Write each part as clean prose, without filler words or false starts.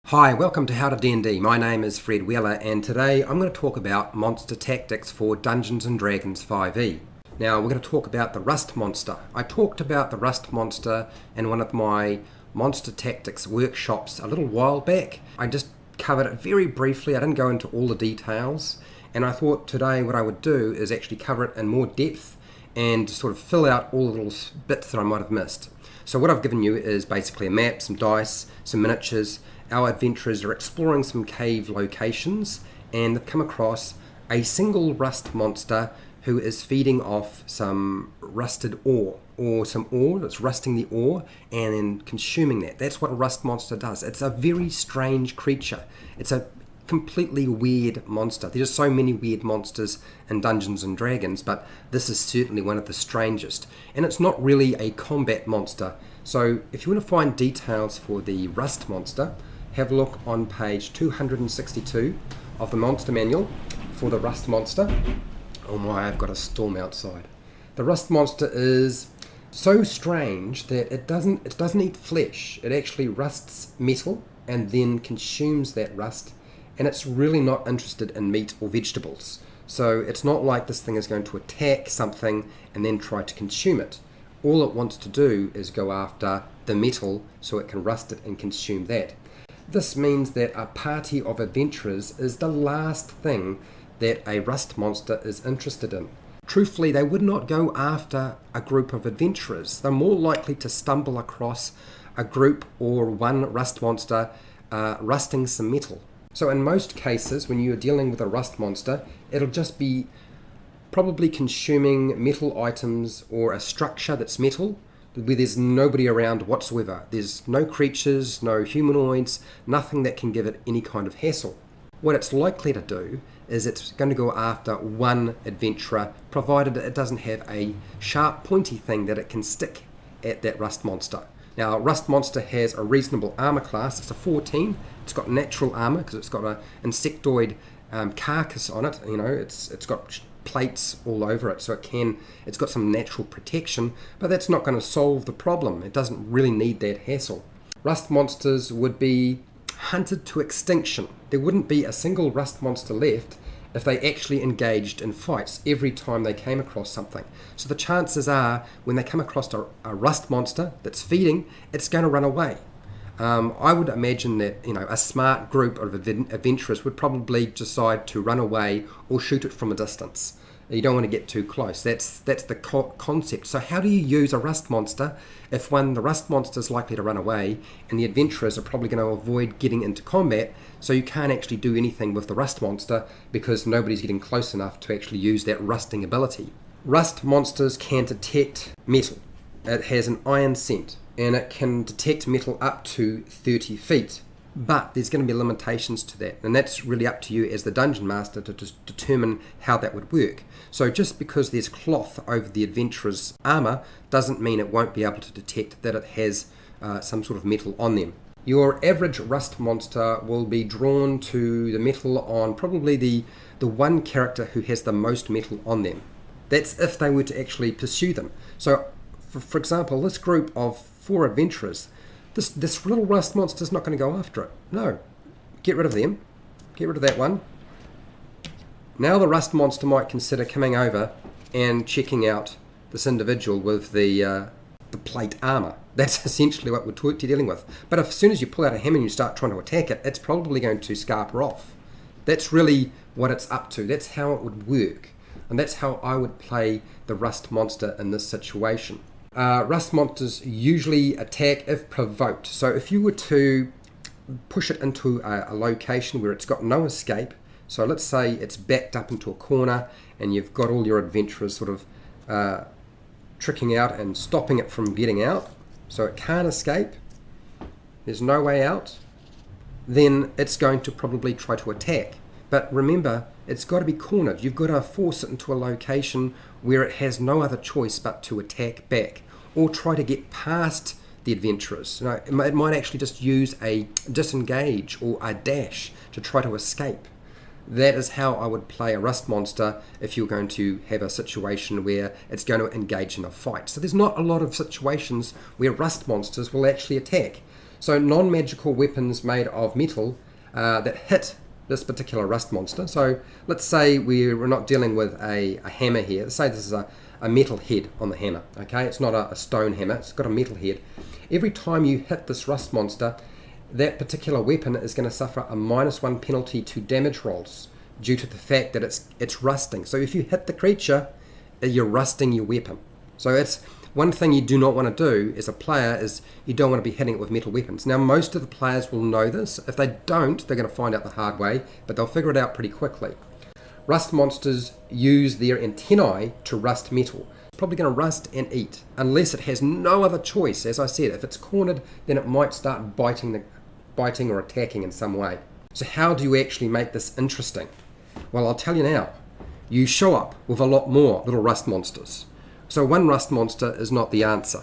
Hi, welcome to How to D&D. My name is Fred Wheeler and today I'm going to talk about monster tactics for Dungeons & Dragons 5e. Now we're going to talk about the Rust Monster. I talked about the Rust Monster in one of my monster tactics workshops a little while back. I just covered it very briefly, I didn't go into all the details, and I thought today what I would do is actually cover it in more depth and sort of fill out all the little bits that I might have missed. So what I've given you is basically a map, some dice, some miniatures. Our adventurers are exploring some cave locations and they've come across a single rust monster who is feeding off some rusted ore, or some ore that's rusting the ore and then consuming that. That's what a rust monster does. It's a very strange creature. It's a completely weird monster. There's so many weird monsters in Dungeons and Dragons, but this is certainly one of the strangest. And it's not really a combat monster. So if you want to find details for the rust monster, have a look on page 262 of the monster manual for the rust monster. Oh my, I've got a storm outside. The rust monster is so strange that it doesn't eat flesh. It actually rusts metal and then consumes that rust, and it's really not interested in meat or vegetables. So it's not like this thing is going to attack something and then try to consume it. All it wants to do is go after the metal so it can rust it and consume that. This means that a party of adventurers is the last thing that a rust monster is interested in. Truthfully, they would not go after a group of adventurers. They're more likely to stumble across a group or one rust monster rusting some metal. So in most cases, when you're dealing with a rust monster, it'll just be probably consuming metal items or a structure that's metal, where there's nobody around whatsoever. There's no creatures, no humanoids, nothing that can give it any kind of hassle. What it's likely to do is it's going to go after one adventurer, provided it doesn't have a sharp pointy thing that it can stick at that rust monster. Now, Rust Monster has a reasonable armor class. It's a 14. It's got natural armor because it's got an insectoid carcass on it. You know, it's got plates all over it, so it's got some natural protection, but that's not going to solve the problem. It doesn't really need that hassle. Rust monsters would be hunted to extinction. There wouldn't be a single rust monster left if they actually engaged in fights every time they came across something. So the chances are, when they come across a rust monster that's feeding, it's going to run away. I would imagine that a smart group of adventurers would probably decide to run away or shoot it from a distance. You don't want to get too close. That's the concept. So how do you use a rust monster if the rust monster is likely to run away and the adventurers are probably going to avoid getting into combat, so you can't actually do anything with the rust monster because nobody's getting close enough to actually use that rusting ability. Rust monsters can detect metal. It has an iron scent and it can detect metal up to 30 feet. But there's going to be limitations to that, and that's really up to you as the dungeon master to determine how that would work. So just because there's cloth over the adventurer's armor doesn't mean it won't be able to detect that it has some sort of metal on them. Your average rust monster will be drawn to the metal on probably the one character who has the most metal on them. That's if they were to actually pursue them. So for example, this group of 4 adventurers, this little rust monster's not going to go after it. No. Get rid of them. Get rid of that one. Now the rust monster might consider coming over and checking out this individual with the plate armor. That's essentially what we're dealing with. But as soon as you pull out a hammer and you start trying to attack it, it's probably going to scarper off. That's really what it's up to. That's how it would work. And that's how I would play the rust monster in this situation. Rust monsters usually attack if provoked. So if you were to push it into a location where it's got no escape, so let's say it's backed up into a corner and you've got all your adventurers sort of tricking out and stopping it from getting out, so it can't escape, there's no way out, then it's going to probably try to attack. But remember, it's got to be cornered. You've got to force it into a location where it has no other choice but to attack back or try to get past the adventurers. It might actually just use a disengage or a dash to try to escape. That is how I would play a rust monster if you're going to have a situation where it's going to engage in a fight. So there's not a lot of situations where rust monsters will actually attack. So non-magical weapons made of metal that hit this particular rust monster. So let's say we're not dealing with a hammer here. Let's say this is a metal head on the hammer. Okay, it's not a stone hammer, it's got a metal head. Every time you hit this rust monster, that particular weapon is going to suffer a -1 penalty to damage rolls due to the fact that it's rusting. So if you hit the creature, you're rusting your weapon. So it's one thing you do not want to do as a player is you don't want to be hitting it with metal weapons. Now most of the players will know this. If they don't, they're going to find out the hard way, but they'll figure it out pretty quickly. Rust monsters use their antennae to rust metal. It's probably going to rust and eat, unless it has no other choice. As I said, if it's cornered, then it might start biting or attacking in some way. So how do you actually make this interesting? Well, I'll tell you now. You show up with a lot more little rust monsters. So one rust monster is not the answer.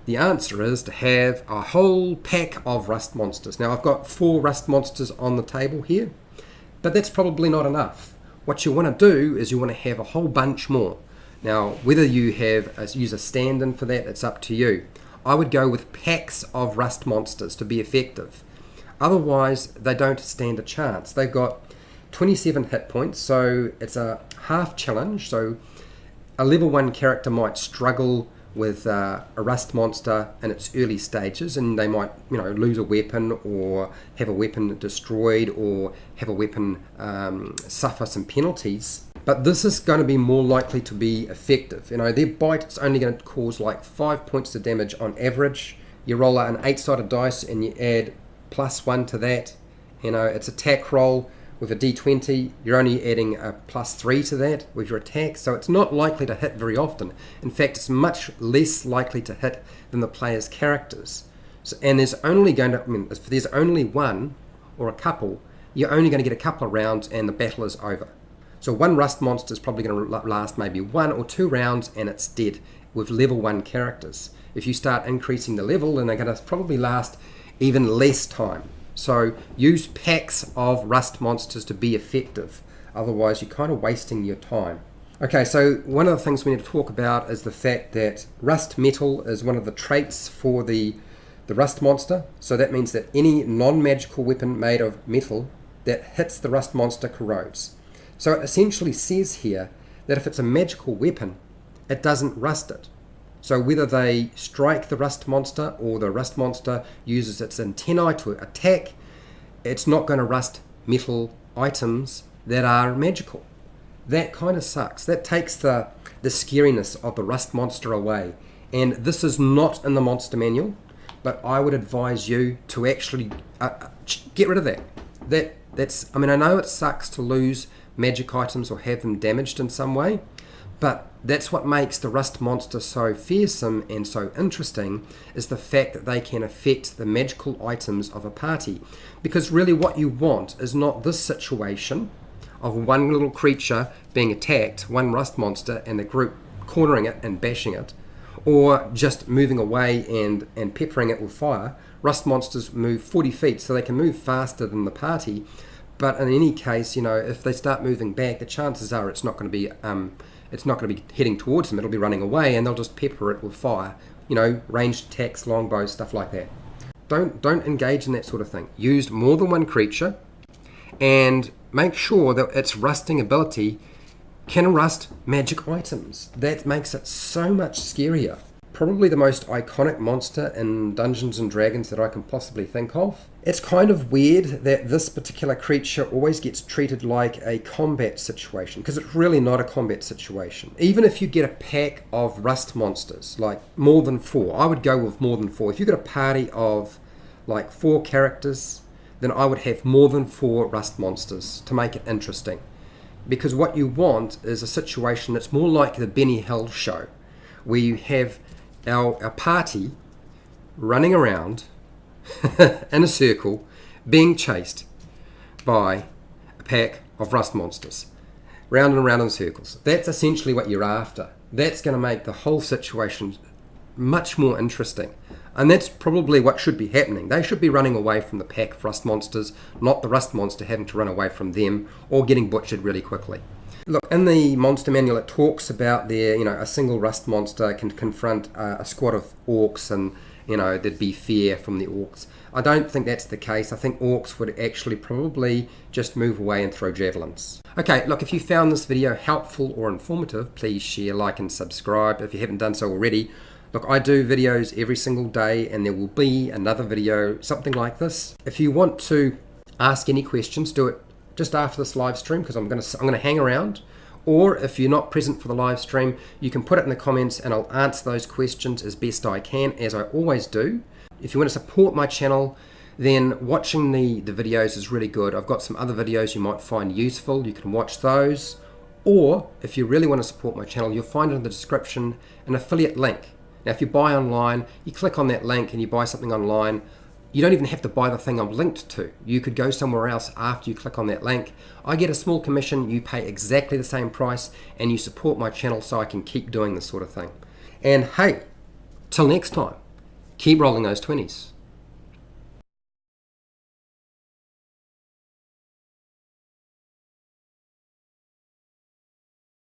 The answer is to have a whole pack of rust monsters. Now I've got 4 rust monsters on the table here, but that's probably not enough. What you want to do is you want to have a whole bunch more. Now whether you use a stand-in for that, it's up to you. I would go with packs of rust monsters to be effective. Otherwise they don't stand a chance. They've got 27 hit points, so it's a half challenge. So a level 1 character might struggle with a rust monster in its early stages, and they might lose a weapon or have a weapon destroyed or have a weapon suffer some penalties. But this is going to be more likely to be effective. Their bite is only going to cause like 5 points of damage on average. You roll out an 8-sided dice and you add +1 to that. It's attack roll. With a d20, you're only adding a +3 to that with your attack, so it's not likely to hit very often. In fact, it's much less likely to hit than the player's characters. And there's only going to, if there's only one or a couple, you're only going to get a couple of rounds and the battle is over. So one rust monster is probably going to last maybe 1 or 2 rounds and it's dead with level 1 characters. If you start increasing the level, then they're going to probably last even less time. So use packs of rust monsters to be effective. Otherwise, you're kind of wasting your time. Okay, so one of the things we need to talk about is the fact that rust metal is one of the traits for the rust monster. So that means that any non-magical weapon made of metal that hits the rust monster corrodes. So it essentially says here that if it's a magical weapon, it doesn't rust it. So whether they strike the rust monster or the rust monster uses its antennae to attack, it's not going to rust metal items that are magical. That kind of sucks. That takes the scariness of the rust monster away. And this is not in the monster manual, but I would advise you to actually get rid of that. I know it sucks to lose magic items or have them damaged in some way, but that's what makes the rust monster so fearsome and so interesting, is the fact that they can affect the magical items of a party. Because really what you want is not this situation of one little creature being attacked, one rust monster, and the group cornering it and bashing it, or just moving away and peppering it with fire. Rust monsters move 40 feet, so they can move faster than the party, but in any case, if they start moving back, the chances are it's not going to be heading towards them. It'll be running away, and they'll just pepper it with fire. Ranged attacks, longbows, stuff like that. Don't engage in that sort of thing. Use more than one creature, and make sure that its rusting ability can rust magic items. That makes it so much scarier. Probably the most iconic monster in Dungeons and Dragons that I can possibly think of. It's kind of weird that this particular creature always gets treated like a combat situation, because it's really not a combat situation. Even if you get a pack of rust monsters, like more than 4, I would go with more than 4. If you get a party of like 4 characters, then I would have more than 4 rust monsters to make it interesting. Because what you want is a situation that's more like the Benny Hill show, where you have our party running around in a circle being chased by a pack of rust monsters, round and round in circles. That's essentially what you're after. That's going to make the whole situation much more interesting. And that's probably what should be happening. They should be running away from the pack of rust monsters, not the rust monster having to run away from them or getting butchered really quickly. Look, in the monster manual it talks about a single rust monster can confront a squad of orcs and there'd be fear from the orcs. I don't think that's the case. I think orcs would actually probably just move away and throw javelins. Okay, look, if you found this video helpful or informative, please share, like, and subscribe if you haven't done so already. Look, I do videos every single day, and there will be another video, something like this. If you want to ask any questions, do it just after this live stream, because I'm going to hang around. Or if you're not present for the live stream, you can put it in the comments and I'll answer those questions as best I can, as I always do. If you want to support my channel, then watching the videos is really good. I've got some other videos you might find useful. You can watch those. Or if you really want to support my channel, you'll find in the description an affiliate link. Now, if you buy online, you click on that link and you buy something online. You don't even have to buy the thing I'm linked to. You could go somewhere else after you click on that link. I get a small commission, you pay exactly the same price, and you support my channel so I can keep doing this sort of thing. And hey, till next time, keep rolling those 20s.